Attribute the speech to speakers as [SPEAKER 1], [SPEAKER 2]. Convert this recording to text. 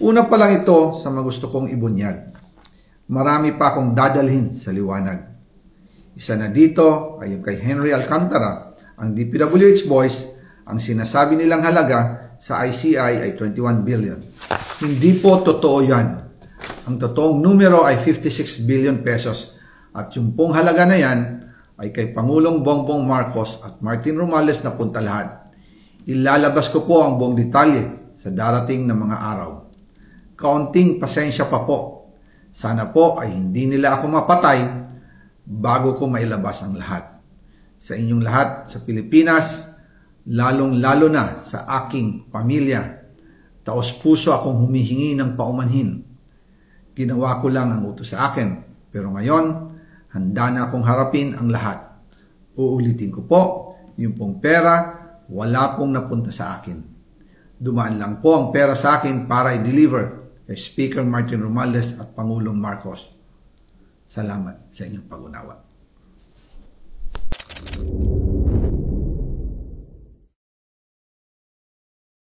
[SPEAKER 1] Una pa lang ito sa mga gusto kong ibunyag. Marami pa akong dadalhin sa liwanag. Isa na dito ay yung kay Henry Alcantara, ang DPWH boys. Ang sinasabi nilang halaga sa ICI ay 21 billion. Hindi po totoo yan. Ang totoong numero ay 56 billion pesos. At yung pong halaga na yan ay kay Pangulong Bongbong Marcos at Martin Romales na punta lahat. Ilalabas ko po ang buong detalye sa darating na mga araw. Kaunting pasensya pa po. Sana po ay hindi nila ako mapatay bago ko mailabas ang lahat. Sa inyong lahat sa Pilipinas, lalong-lalo na sa aking pamilya, taos-puso akong humihingi ng paumanhin. Ginawa ko lang ang utos sa akin, pero ngayon, handa na akong harapin ang lahat. Uulitin ko po, yung pong pera, wala pong napunta sa akin. Dumaan lang po ang pera sa akin para i-deliver kay Speaker Martin Romales at Pangulong Marcos. Salamat sa inyong pag-unawa.